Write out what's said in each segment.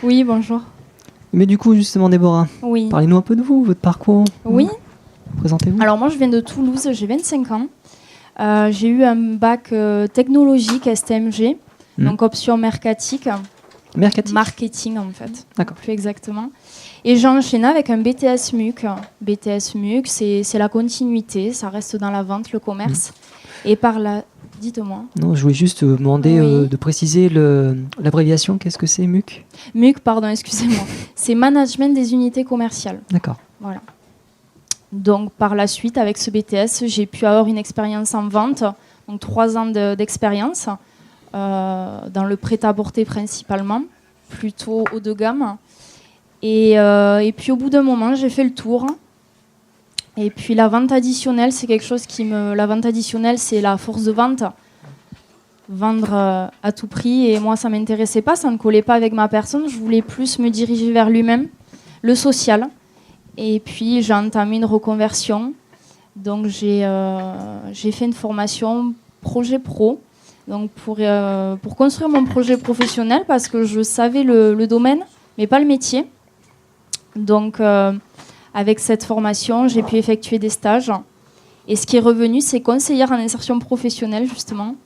Oui, bonjour. Mais du coup, justement, Déborah, Oui. parlez-nous un peu de vous, votre parcours. Oui. Présentez-vous. Alors moi, je viens de Toulouse, j'ai 25 ans. J'ai eu un bac technologique STMG, donc option mercatique. Marketing, en fait. D'accord. Plus exactement. Et j'ai enchaîné avec un BTS MUC. BTS MUC, c'est la continuité, ça reste dans la vente, le commerce. Et par là, dites-moi. Non, je voulais juste vous demander de préciser l'abréviation. Qu'est-ce que c'est, MUC ? MUC, pardon, excusez-moi. C'est Management des unités commerciales. D'accord. Voilà. Donc, par la suite, avec ce BTS, j'ai pu avoir une expérience en vente, donc 3 ans d'expérience, dans le prêt-à-porter principalement, plutôt haut de gamme. Et puis, au bout d'un moment, j'ai fait le tour. Et puis, la vente additionnelle, c'est quelque chose La vente additionnelle, c'est la force de vente. Vendre à tout prix. Et moi, ça ne m'intéressait pas, ça ne collait pas avec ma personne. Je voulais plus me diriger vers lui-même, le social. Et puis, j'ai entamé une reconversion. Donc, j'ai fait une formation projet pro, donc pour construire mon projet professionnel, parce que je savais le domaine, mais pas le métier. Donc, avec cette formation, j'ai pu effectuer des stages. Et ce qui est revenu, c'est conseillère en insertion professionnelle, justement.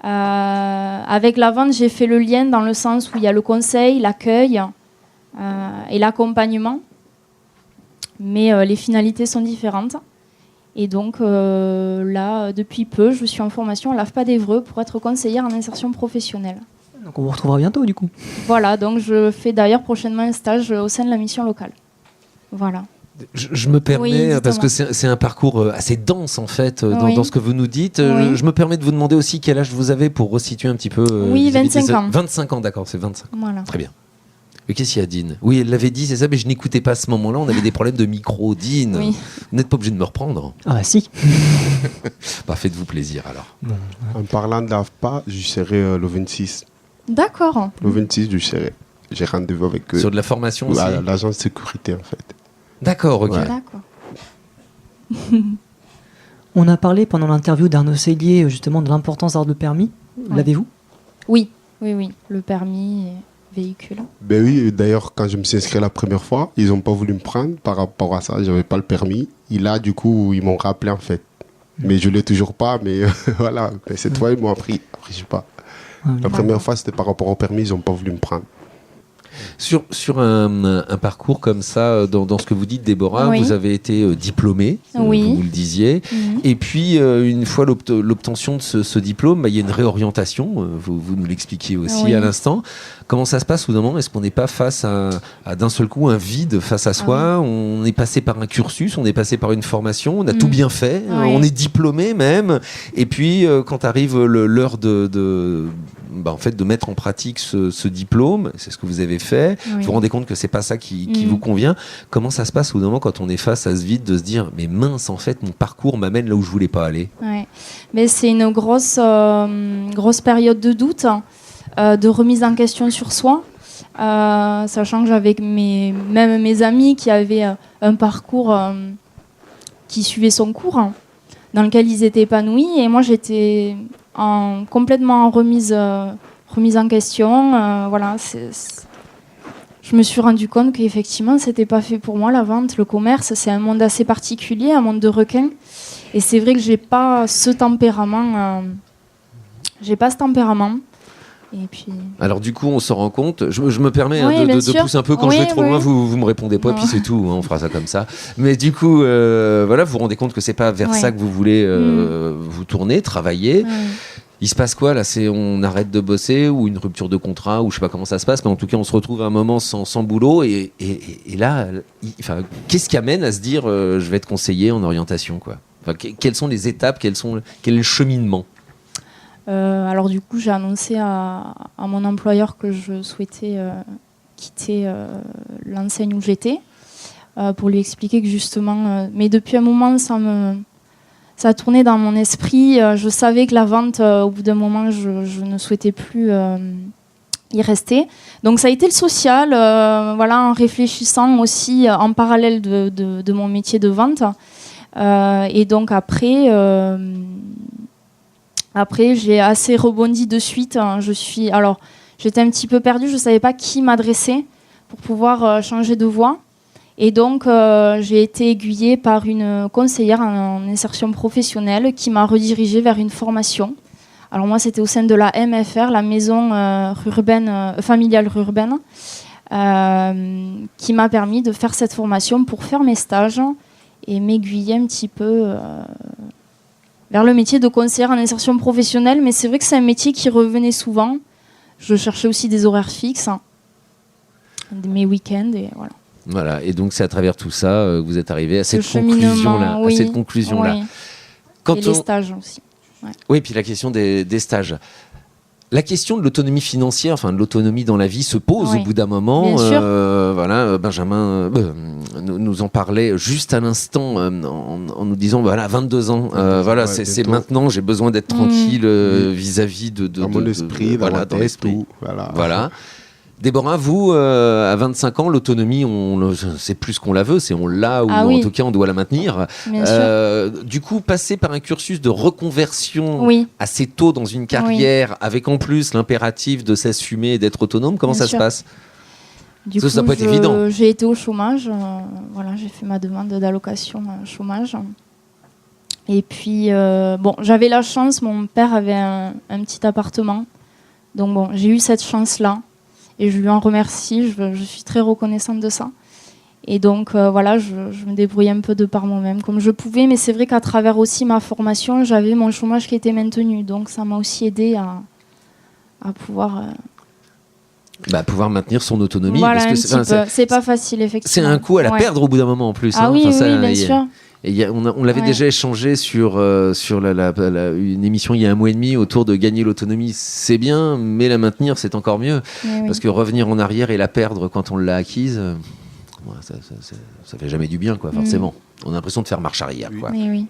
Avec la vente, j'ai fait le lien dans le sens où il y a le conseil, l'accueil et l'accompagnement. Mais les finalités sont différentes. Et donc là, depuis peu, je suis en formation à l'AFPA d'Évreux pour être conseillère en insertion professionnelle. Donc on vous retrouvera bientôt, du coup. Voilà, donc je fais d'ailleurs prochainement un stage au sein de la mission locale. Voilà. Je me permets, parce que c'est un parcours assez dense en fait, dans ce que vous nous dites. Je me permets de vous demander aussi quel âge vous avez pour resituer un petit peu. Oui, 25 ans. 25 ans, d'accord, c'est 25. Voilà. Très bien. Mais qu'est-ce qu'il y a, Dean ? Oui, elle l'avait dit, c'est ça, mais je n'écoutais pas à ce moment-là. On avait des problèmes de micro. Dean, Oui. vous n'êtes pas obligé de me reprendre. Ah bah si. Bah, faites-vous plaisir alors. En parlant de l'AFPA, je serai le 26. D'accord. Le 26, je serai. J'ai rendez-vous avec eux. Sur de la formation aussi ? L'agence de sécurité, en fait. D'accord, ok. Ouais. D'accord. On a parlé pendant l'interview d'Arnaud Sellier, justement, de l'importance d'avoir le permis. Ouais. L'avez-vous ? Oui. Le permis véhicule. Ben oui, d'ailleurs, quand je me suis inscrit la première fois, ils n'ont pas voulu me prendre par rapport à ça. Je n'avais pas le permis. Et là, du coup, ils m'ont rappelé, en fait. Mais je ne l'ai toujours pas. Mais voilà, mais cette fois, ils m'ont appris. Après, je sais pas. La première fois, c'était par rapport au permis. Ils n'ont pas voulu me prendre. Sur un parcours comme ça, dans ce que vous dites, Déborah, Oui. vous avez été diplômée, Oui. vous le disiez. Et puis, une fois l'obtention de ce diplôme, il y a une réorientation. Vous nous l'expliquiez aussi à l'instant. Comment ça se passe au bout d'un moment ? Est-ce qu'on n'est pas face à d'un seul coup un vide face à soi ? On est passé par un cursus, on est passé par une formation, on a tout bien fait, on est diplômé même. Et puis, quand arrive l'heure de mettre en pratique ce diplôme, c'est ce que vous avez fait, vous vous rendez compte que c'est pas ça qui vous convient. Comment ça se passe au bout d'un moment quand on est face à ce vide, de se dire mais mince, en fait mon parcours m'amène là où je voulais pas aller ? Mais c'est une grosse période de doute, de remise en question sur soi, sachant que j'avais même mes amis qui avaient un parcours qui suivait son cours, dans lequel ils étaient épanouis, et moi j'étais complètement en remise en question. Je me suis rendu compte qu'effectivement, c'était pas fait pour moi, la vente, le commerce. C'est un monde assez particulier, un monde de requins. Et c'est vrai que j'ai pas ce tempérament. Et puis... Alors du coup, on se rend compte, je me permets de pousser un peu, quand je vais trop loin, vous me répondez pas, puis c'est tout, on fera ça comme ça. Mais du coup, vous vous rendez compte que c'est pas vers ça que vous voulez vous tourner, travailler. Il se passe quoi là ? On arrête de bosser ou une rupture de contrat ou je sais pas comment ça se passe, mais en tout cas on se retrouve à un moment sans boulot et là, qu'est-ce qui amène à se dire je vais être conseiller en orientation quoi ? Quelles sont les étapes, quel est le cheminement ? Alors du coup j'ai annoncé à mon employeur que je souhaitais quitter l'enseigne où j'étais pour lui expliquer que justement, mais depuis un moment ça a tourné dans mon esprit. Je savais que la vente, au bout d'un moment, je ne souhaitais plus y rester. Donc ça a été le social, en réfléchissant aussi en parallèle de mon métier de vente. Et donc après, j'ai assez rebondi de suite. j'étais un petit peu perdue, je ne savais pas qui m'adresser pour pouvoir changer de voie. Et donc, j'ai été aiguillée par une conseillère en insertion professionnelle qui m'a redirigée vers une formation. Alors moi, c'était au sein de la MFR, la maison familiale urbaine, qui m'a permis de faire cette formation pour faire mes stages et m'aiguiller un petit peu vers le métier de conseillère en insertion professionnelle. Mais c'est vrai que c'est un métier qui revenait souvent. Je cherchais aussi des horaires fixes, mes week-ends, et voilà. Voilà, et donc c'est à travers tout ça que vous êtes arrivé à cette conclusion-là. Oui, à cette conclusion-là. Oui. Et les stages aussi. Ouais. Oui, puis la question des stages. La question de l'autonomie financière, enfin de l'autonomie dans la vie, se pose au bout d'un moment. Bien sûr. Voilà, Benjamin nous en parlait juste à l'instant en nous disant voilà, 22 ans, voilà, c'est maintenant, j'ai besoin d'être tranquille vis-à-vis de dans mon esprit, voilà, dans l'esprit. Voilà. Déborah, vous, à 25 ans, l'autonomie, c'est plus qu'on la veut, c'est on l'a ou en tout cas on doit la maintenir. Du coup, passer par un cursus de reconversion assez tôt dans une carrière, avec en plus l'impératif de s'assumer et d'être autonome, comment ça se passe ? Du coup, ça peut être évident. J'ai été au chômage, voilà, j'ai fait ma demande d'allocation chômage. Et puis, j'avais la chance, mon père avait un petit appartement, donc j'ai eu cette chance-là. Et je lui en remercie, je suis très reconnaissante de ça. Et donc, voilà, je me débrouillais un peu de par moi-même comme je pouvais. Mais c'est vrai qu'à travers aussi ma formation, j'avais mon chômage qui était maintenu. Donc, ça m'a aussi aidé à pouvoir... pouvoir maintenir son autonomie. Voilà, parce que c'est pas facile, effectivement. C'est un coup à la perdre au bout d'un moment en plus. Ah oui, bien sûr. Et on l'avait déjà échangé sur une émission il y a 1 mois et demi autour de gagner l'autonomie, c'est bien, mais la maintenir, c'est encore mieux. Parce que revenir en arrière et la perdre quand on l'a acquise, ça fait jamais du bien, quoi, forcément. On a l'impression de faire marche arrière. Quoi. Oui.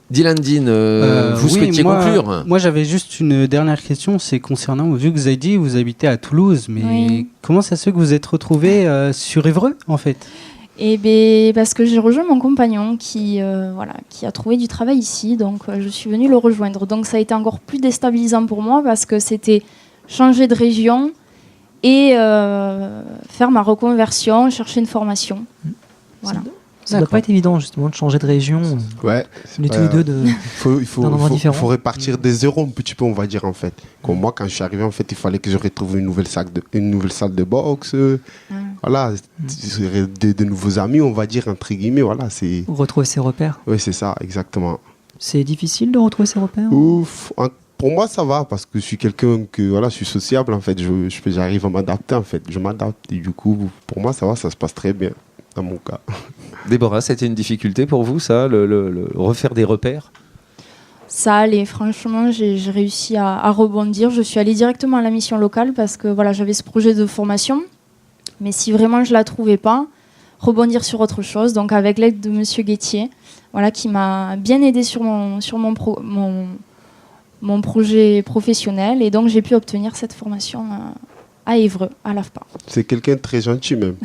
Dylan Dean, vous souhaitiez conclure ? Moi, j'avais juste une dernière question, c'est concernant, vu que vous avez dit vous habitez à Toulouse, mais comment ça se fait que vous êtes retrouvé sur Évreux, en fait ? Et parce que j'ai rejoint mon compagnon qui a trouvé du travail ici, donc je suis venue le rejoindre. Donc ça a été encore plus déstabilisant pour moi parce que c'était changer de région et faire ma reconversion, chercher une formation. Voilà. Ça doit pas être évident justement de changer de région. Ouais. On est tous les deux il faut repartir des zéros un petit peu, on va dire en fait. Comme moi, quand je suis arrivé, en fait, il fallait que je retrouve une nouvelle salle de boxe. Voilà, de nouveaux amis, on va dire entre guillemets. Voilà, c'est. Retrouver ses repères. Oui, c'est ça, exactement. C'est difficile de retrouver ses repères. Pour moi, ça va parce que je suis quelqu'un je suis sociable en fait. J'arrive à m'adapter en fait. Je m'adapte et du coup, pour moi, ça va, ça se passe très bien dans mon cas. Déborah, c'était une difficulté pour vous, ça, le refaire des repères ? Ça allait, franchement, j'ai réussi à rebondir. Je suis allée directement à la mission locale parce que j'avais ce projet de formation. Mais si vraiment je ne la trouvais pas, rebondir sur autre chose. Donc avec l'aide de Monsieur Guettier, qui m'a bien aidée sur mon projet professionnel. Et donc j'ai pu obtenir cette formation à Évreux, à l'AFPA. C'est quelqu'un de très gentil même.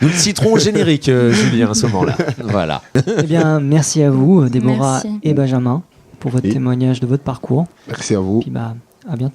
Nous le citerons au générique, Julien, à ce moment-là. Voilà. Eh bien, merci à vous, Déborah Merci. et Benjamin, pour votre témoignage de votre parcours. Merci à vous. Puis, à bientôt.